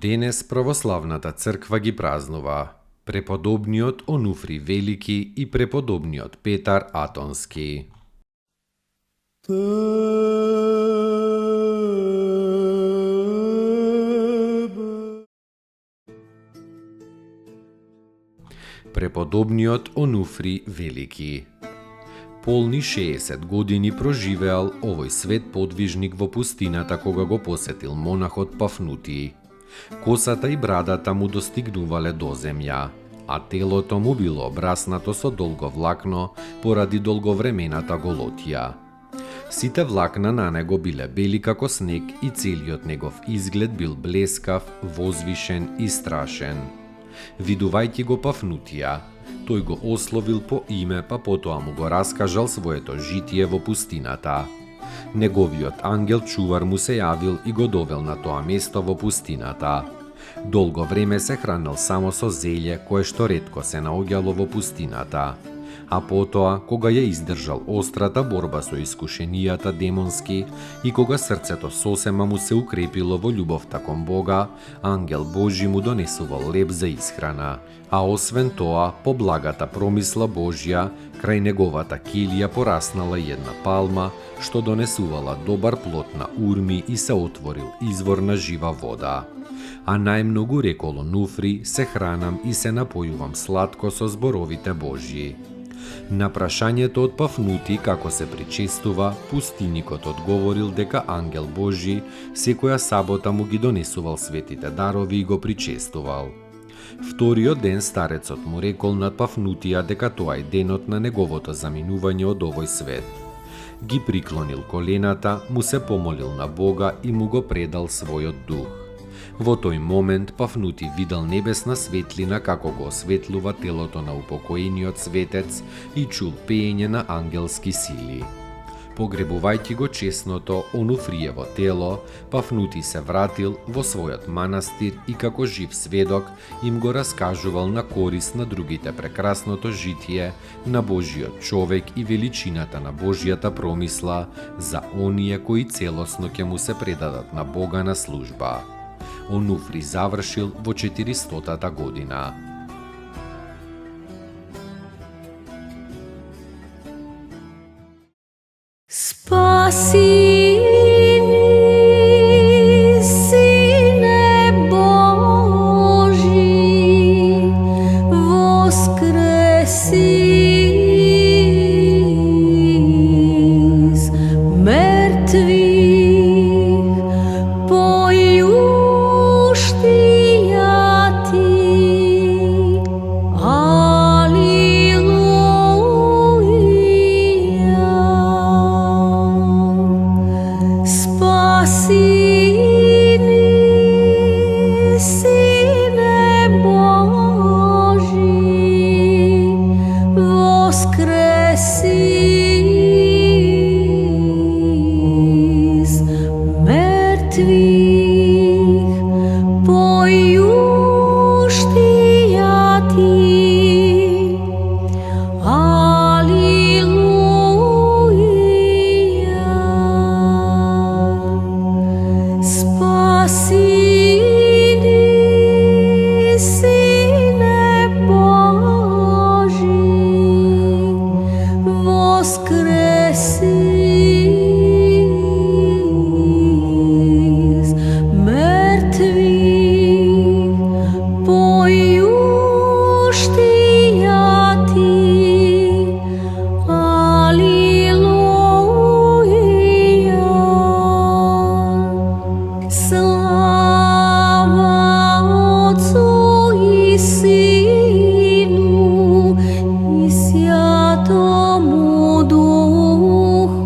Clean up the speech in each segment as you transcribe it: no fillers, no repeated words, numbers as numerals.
Денес православната црква ги празнува преподобниот Онуфри Велики и преподобниот Петар Атонски. Преподобниот Онуфри Велики полни 60 години проживеал овој свет подвижник во пустината кога го посетил монахот Пафнутий. Косата и брадата му достигнувале до земја, а телото му било обраснато со долго влакно поради долговремената голотија. Сите влакна на него биле бели како снег и целиот негов изглед бил блескав, возвишен и страшен. Видувајќи го Пафнутија, тој го ословил по име, па потоа му го раскажал своето житие во пустината. Неговиот ангел чувар му се јавил и го довел на тоа место во пустината. Долго време се хранел само со зелје кое што ретко се наоѓало во пустината. А потоа, кога ја издржал острата борба со искушенијата демонски и кога срцето сосема му се укрепило во љубовта кон Бога, ангел Божи му донесувал леб за исхрана, а освен тоа, по благата промисла Божја, крај неговата килија пораснала една палма, што донесувала добар плод на урми и се отворил извор на жива вода. А најмногу рекол Онуфри, се хранам и се напојувам сладко со зборовите Божји. На прашањето од Пафнутий како се причестува, пустиникот одговорил дека ангел Божи секоја сабота му ги донесувал светите дарови и го причестувал. Вториот ден старецот му рекол на Пафнутија дека тоа е денот на неговото заминување од овој свет. Ги приклонил колената, му се помолил на Бога и му го предал својот дух. Во тој момент Пафнутий видел небесна светлина како го осветлува телото на упокоениот светец и чул пеење на ангелски сили. Погребувајќи го чесното Онуфриево тело, Пафнутий се вратил во својот манастир и како жив сведок им го раскажувал на корис на другите прекрасното житие на Божиот човек и величината на Божјата промисла за оние кои целосно ќе му се предадат на Бога на служба. Онуфри завршил во 400-та година. Спаси ни, Сине Божи, воскреси из мертвих, појуштија ти, Святому Духу.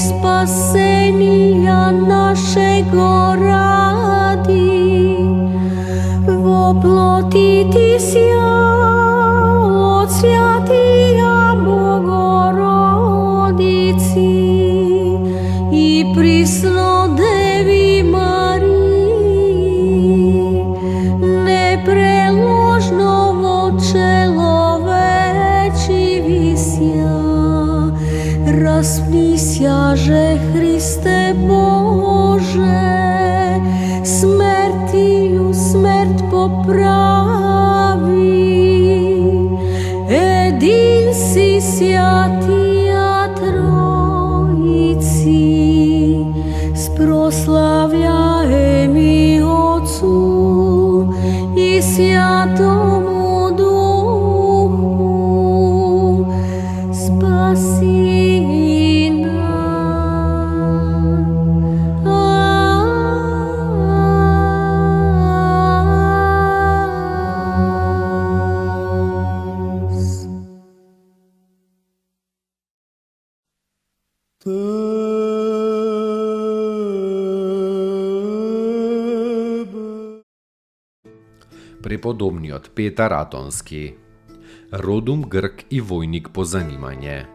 spasenia naszego radi, woplotiti się od Świętija Bogorodicy i prisno Devi Mariji, nepreložno vo človeči visja. Распнися же, Христе Боже, смертію смерть поправи, един си святия Троїці, спрославляєм і Отцу і Святому Духу, спаси. Преподобниот Петар Атонски. Родум Грк и војник по занимање.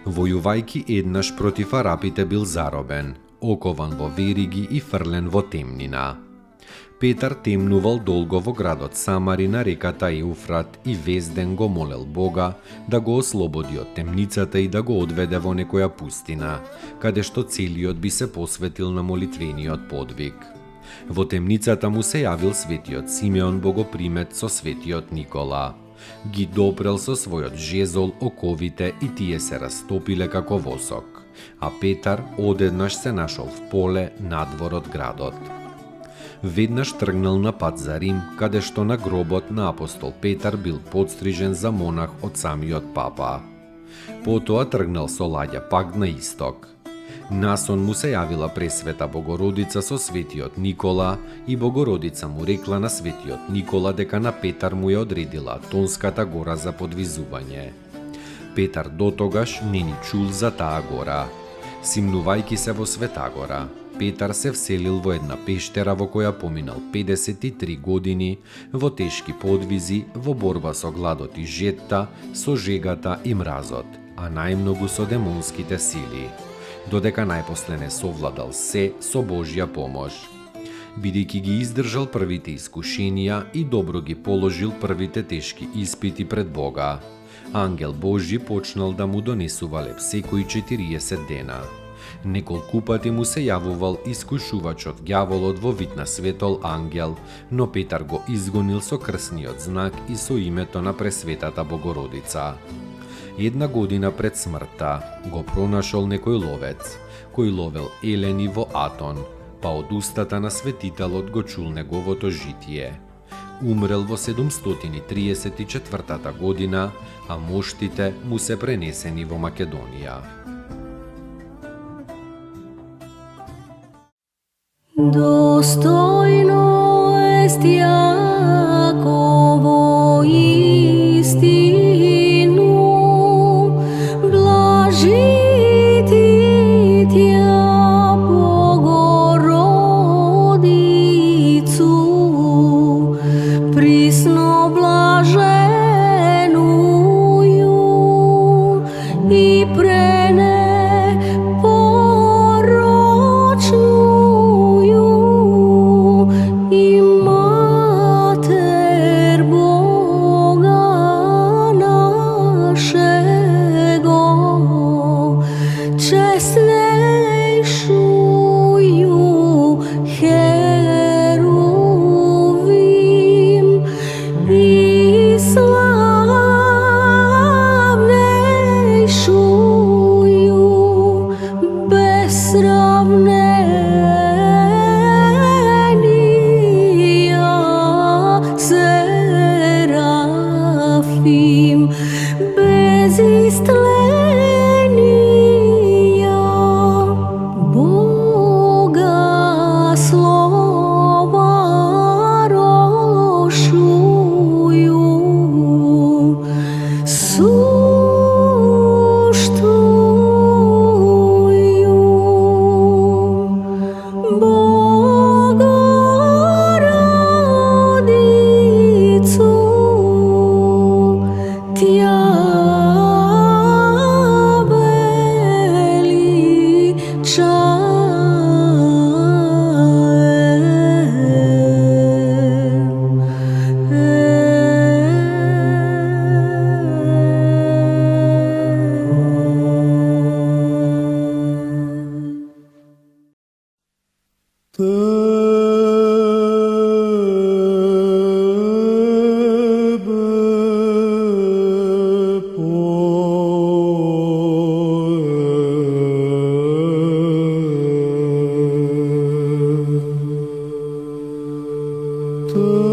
Војувајки еднаш против арапите бил заробен, окован во вериги и фрлен во темнина. Петар темнувал долго во градот Самари на реката Еуфрат и вес ден го молел Бога да го ослободи од темницата и да го одведе во некоја пустина, каде што целиот би се посветил на молитвениот подвиг. Во темницата му се јавил светиот Симеон Богопримет со светиот Никола. Ги допрел со својот жезол оковите и тие се растопиле како восок, а Петар одеднаш се нашол в поле надвор од градот. Веднаш тргнал на пат за Рим, каде што на гробот на апостол Петар бил подстрижен за монах од самиот папа. Потоа тргнал со лаѓа пак на исток. Насон му се јавила Пресвета Богородица со светиот Никола и Богородица му рекла на светиот Никола дека на Петар му ја одредила Тонската гора за подвизување. Петар дотогаш не ни чул за таа гора. Симнувајки се во Света гора, Петар се вселил во една пештера во која поминал 53 години во тешки подвизи, во борба со гладот и жетта, со жегата и мразот, а најмногу со демонските сили, додека најпосле не совладал се со Божја помош. Бидејќи ги издржал првите искушенија и добро ги положил првите тешки испити пред Бога, ангел Божји почнал да му донесува леп секои 40 дена. Неколку пати му се јавувал искушувачот ѓаволот во вид на светол ангел, но Петар го изгонил со крсниот знак и со името на Пресветата Богородица. Една година пред смртта го пронашол некој ловец, кој ловел елени во Атон, па од устата на светителот го чул неговото житие. Умрел во 734 година, а моштите му се пренесени во Македонија. Достойно est Jakovo istinu, блажити Тя Богородицу, присно блаженую и Суштую Tebe